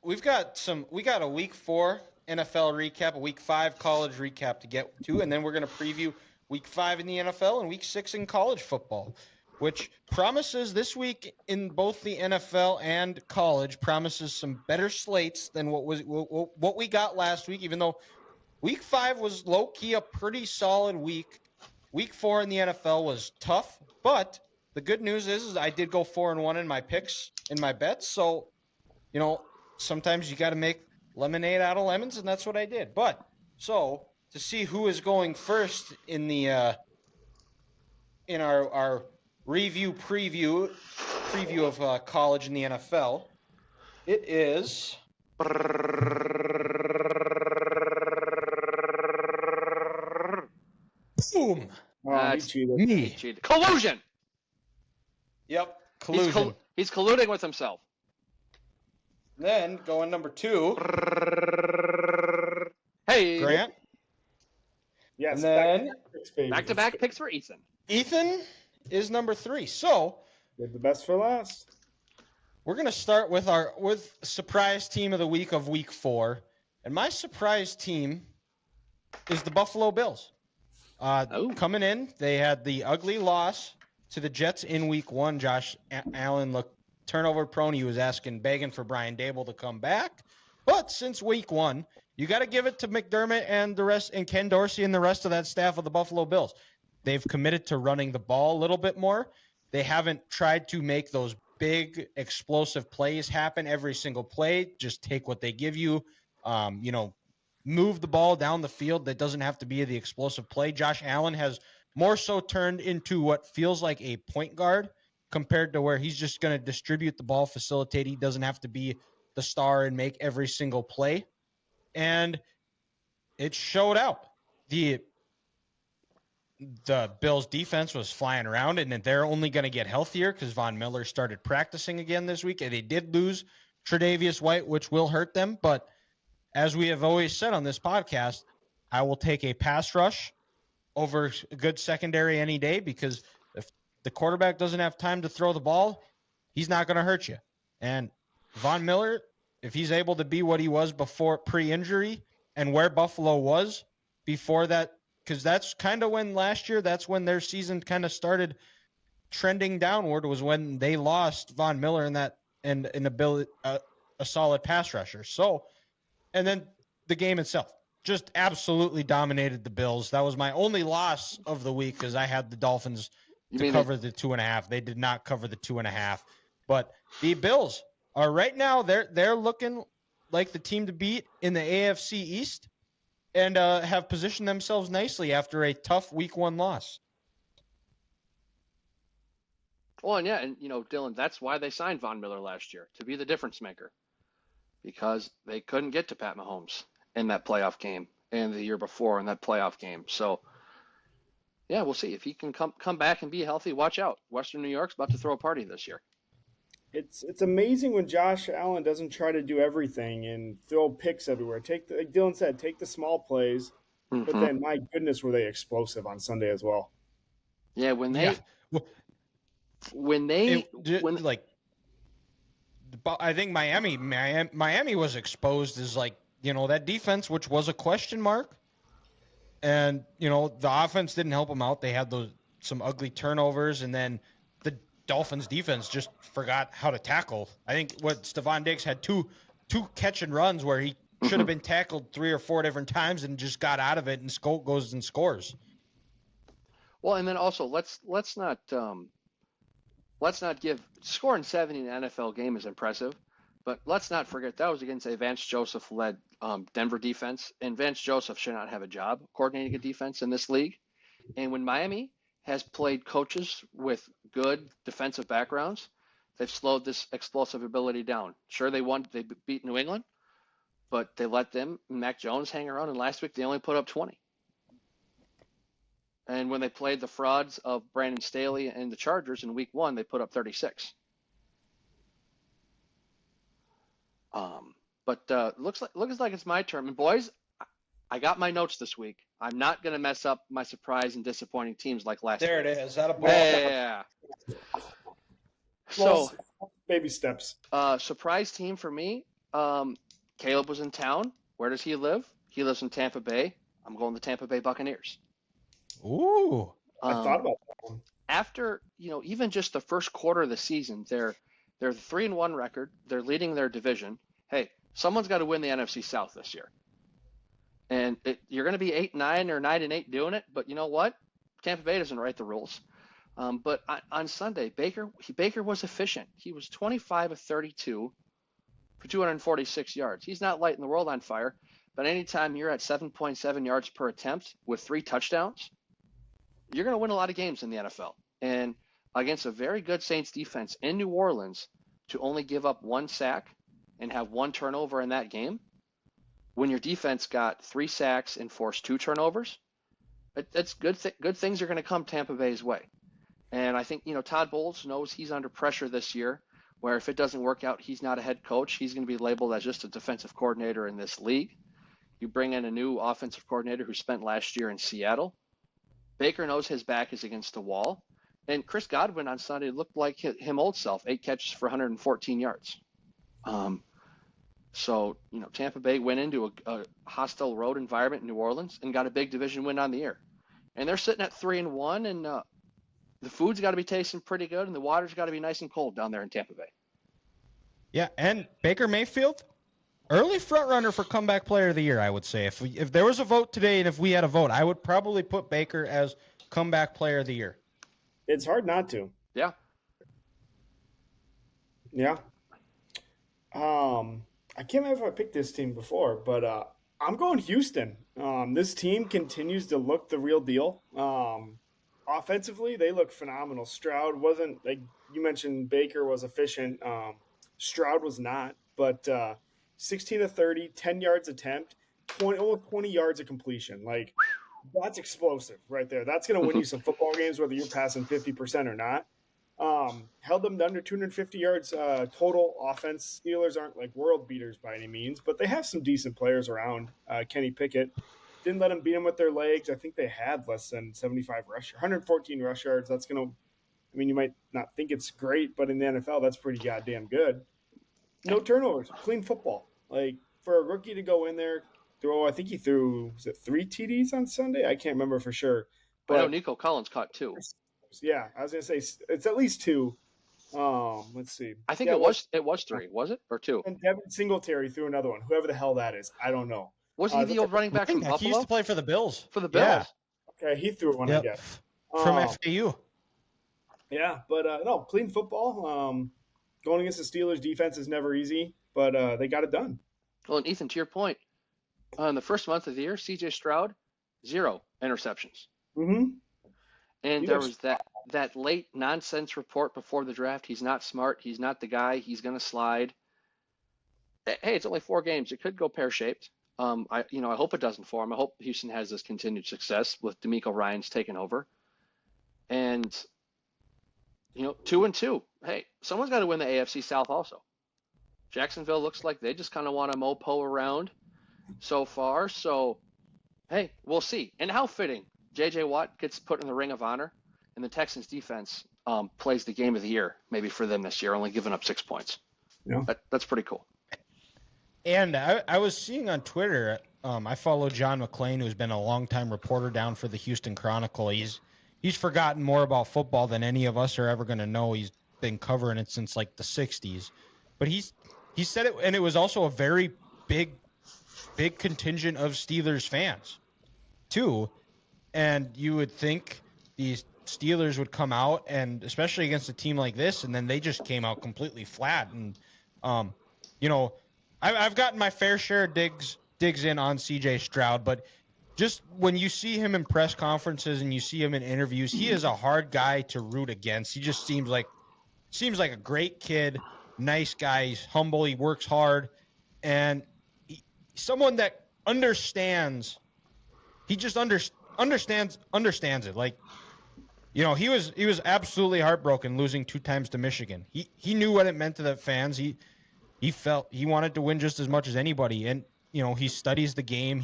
we got a week 4 NFL recap, a week 5 college recap to get to, and then we're going to preview week 5 in the NFL and week 6 in college football, which promises this week in both the NFL and college promises some better slates than what we got last week, even though week 5 was low-key a pretty solid week. Week 4 in the NFL was tough, but the good news is I did go 4-1 in my picks, in my bets, so, sometimes you got to make lemonade out of lemons, and that's what I did. But, so, to see who is going first in the in our preview of college and the NFL, it is boom. He cheated. Me. He cheated. Collusion. Yep, collusion. He's colluding with himself. Then going number 2. Hey, Grant. Yes. And then back-to-back picks for Ethan. Ethan is number 3. So Did the best for last. we're gonna start with surprise team of the week of week 4, and my surprise team is the Buffalo Bills. Coming in, they had the ugly loss to the Jets in week 1. Josh Allen looked turnover prone. He was begging for Brian Dable to come back. But since week 1, you got to give it to McDermott and the rest, and Ken Dorsey and the rest of that staff of the Buffalo Bills. They've committed to running the ball a little bit more. They haven't tried to make those big explosive plays happen every single play. Just take what they give you. Move the ball down the field. That doesn't have to be the explosive play. Josh Allen has more so turned into what feels like a point guard compared to where he's just going to distribute the ball, facilitate. He doesn't have to be the star and make every single play. And it showed out. The Bills defense was flying around, and they're only going to get healthier because Von Miller started practicing again this week. And they did lose Tre'Davious White, which will hurt them. But as we have always said on this podcast, I will take a pass rush over a good secondary any day, because if the quarterback doesn't have time to throw the ball, he's not going to hurt you. And Von Miller, if he's able to be what he was before pre-injury and where Buffalo was before that, because that's kind of when last year, that's when their season kind of started trending downward, was when they lost Von Miller and an ability, a solid pass rusher. So, and then the game itself just absolutely dominated the Bills. That was my only loss of the week because I had the Dolphins to cover the 2.5. They did not cover the 2.5. But the Bills are right now, they're looking like the team to beat in the AFC East, and have positioned themselves nicely after a tough week 1 loss. Well, and Dylan, that's why they signed Von Miller last year, to be the difference maker, because they couldn't get to Pat Mahomes in that playoff game and the year before in that playoff game. So, yeah, we'll see if he can come back and be healthy. Watch out. Western New York's about to throw a party this year. It's amazing when Josh Allen doesn't try to do everything and throw picks everywhere. Like Dylan said, take the small plays, but then my goodness, were they explosive on Sunday as well? Yeah, I think Miami was exposed as that defense, which was a question mark, and the offense didn't help them out. They had some ugly turnovers, and then the Dolphins defense just forgot how to tackle. I think Stephon Diggs had two catch and runs where he should have been tackled 3 or 4 different times and just got out of it and goes and scores. Well, and then also let's not give scoring 70 in an NFL game is impressive, but let's not forget that was against a Vance Joseph led Denver defense, and Vance Joseph should not have a job coordinating a defense in this league. And when Miami has played coaches with good defensive backgrounds, they've slowed this explosive ability down. Sure, they beat New England, but they let Mac Jones hang around, and last week they only put up 20. And when they played the frauds of Brandon Staley and the Chargers in week 1, they put up 36. But looks like it's my turn. And boys, I got my notes this week. I'm not going to mess up my surprise and disappointing teams like last There week. it is. That a ball. Yeah. So baby steps. Surprise team for me, Caleb was in town. Where does he live? He lives in Tampa Bay. I'm going to Tampa Bay Buccaneers. Ooh. I thought about that one. After, even just the first quarter of the season, they're 3-1 record. They're leading their division. Hey, someone's got to win the NFC South this year. And you're going to be 8-9 or 9-8 doing it, but you know what? Tampa Bay doesn't write the rules. But on Sunday, Baker was efficient. He was 25 of 32 for 246 yards. He's not lighting the world on fire, but anytime you're at 7.7 yards per attempt with 3 touchdowns, you're going to win a lot of games in the NFL. And against a very good Saints defense in New Orleans, to only give up 1 sack and have 1 turnover in that game, when your defense got 3 sacks and forced 2 turnovers, that's good. Good things are going to come Tampa Bay's way. And I think, Todd Bowles knows he's under pressure this year, where if it doesn't work out, he's not a head coach. He's going to be labeled as just a defensive coordinator in this league. You bring in a new offensive coordinator who spent last year in Seattle. Baker knows his back is against the wall. And Chris Godwin on Sunday looked like him old self, 8 catches for 114 yards. So, Tampa Bay went into a hostile road environment in New Orleans and got a big division win on the year. And they're sitting at 3-1, and the food's got to be tasting pretty good, and the water's got to be nice and cold down there in Tampa Bay. Yeah, and Baker Mayfield, early front runner for comeback player of the year, I would say. If there was a vote today and if we had a vote, I would probably put Baker as comeback player of the year. It's hard not to. Yeah. Yeah. I can't remember if I picked this team before, but I'm going Houston. This team continues to look the real deal. Offensively, they look phenomenal. Stroud wasn't, like you mentioned, Baker was efficient. Stroud was not, but 16 of 30, 10 yards attempt, almost 20 yards of completion. Like, that's explosive right there. That's going to win you some football games, whether you're passing 50% or not. Held them to under 250 yards total offense. Steelers aren't like world beaters by any means, but they have some decent players around. Kenny Pickett didn't let them beat them with their legs. I think they had less than 114 rush yards. That's going to, I mean, you might not think it's great, but in the NFL, that's pretty goddamn good. No turnovers, clean football. Like, for a rookie to go in there, I think he threw, was it 3 TDs on Sunday? I can't remember for sure. But I know Nico Collins caught 2. Yeah, I was going to say it's at least 2. Let's see. I think it was 3, was it? Or 2? And Devin Singletary threw another one. Whoever the hell that is, I don't know. Was he the old running back from Buffalo? He used to play for the Bills. For the Bills. Yeah. Okay, he threw one, I guess. From FAU. Yeah, but no, clean football. Going against the Steelers defense is never easy, but they got it done. Well, and Ethan, to your point, in the first month of the year, C.J. Stroud, 0 interceptions. Mm-hmm. And there was that late nonsense report before the draft. He's not smart. He's not the guy. He's going to slide. Hey, it's only 4 games. It could go pear-shaped. I hope it doesn't for him. I hope Houston has this continued success with DeMeco Ryans taking over. And, 2-2. Hey, someone's got to win the AFC South also. Jacksonville looks like they just kind of want to mopo around so far. So, hey, we'll see. And how fitting. J.J. Watt gets put in the Ring of Honor, and the Texans defense plays the game of the year, maybe for them this year, only giving up 6 points. Yeah. That's pretty cool. And I was seeing on Twitter, I follow John McClain, who's been a longtime reporter down for the Houston Chronicle. He's forgotten more about football than any of us are ever going to know. He's been covering it since like the 60s. But he said it, and it was also a very big contingent of Steelers fans, too. And you would think these Steelers would come out, and especially against a team like this, and then they just came out completely flat. And, I've gotten my fair share of digs in on C.J. Stroud, but just when you see him in press conferences and you see him in interviews, he is a hard guy to root against. He just seems like a great kid, nice guy. He's humble. He works hard, and someone that understands. He just understands it. Like, he was absolutely heartbroken losing 2 times to Michigan. He knew what it meant to the fans. He felt he wanted to win just as much as anybody, and he studies the game.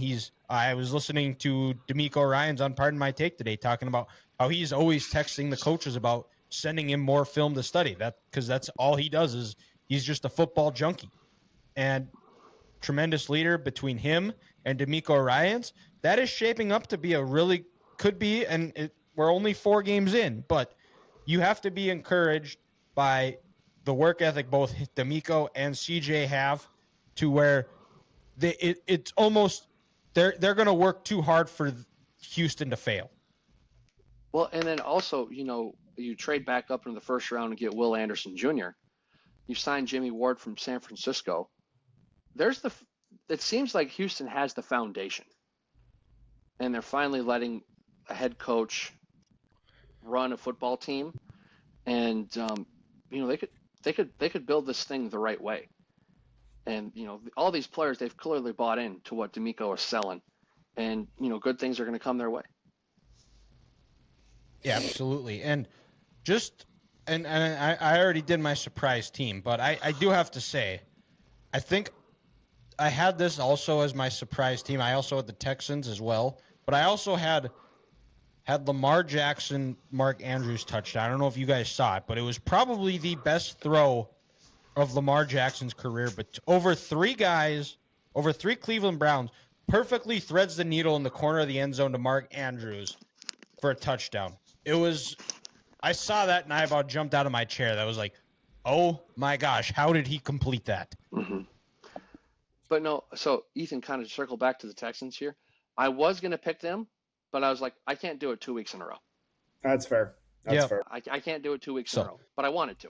I was listening to DeMeco Ryans on Pardon My Take today, talking about how he's always texting the coaches about sending him more film to study. Because that's all he does is he's just a football junkie. and tremendous leader between him and D'Amico Ryans. That is shaping up to be we're only 4 games in, but you have to be encouraged by the work ethic both D'Amico and CJ have, to where it's almost they're going to work too hard for Houston to fail. Well, and then also, you trade back up in the first round and get Will Anderson Jr. You sign Jimmy Ward from San Francisco. It seems like Houston has the foundation, and they're finally letting a head coach run a football team, and they could build this thing the right way. And all these players, they've clearly bought into what D'Amico is selling, and good things are going to come their way. Yeah, absolutely. And I already did my surprise team, but I do have to say, I think I had this also as my surprise team. I also had the Texans as well, but I also had Lamar Jackson, Mark Andrews touchdown. I don't know if you guys saw it, but it was probably the best throw of Lamar Jackson's career. But over 3 Cleveland Browns, perfectly threads the needle in the corner of the end zone to Mark Andrews for a touchdown. I saw that and I about jumped out of my chair. That was like, oh my gosh, how did he complete that? Mm-hmm. But no, so Ethan, kind of circle back to the Texans here. I was going to pick them, but I was like, I can't do it 2 weeks in a row. That's fair. That's fair. I can't do it 2 weeks in a row, but I wanted to.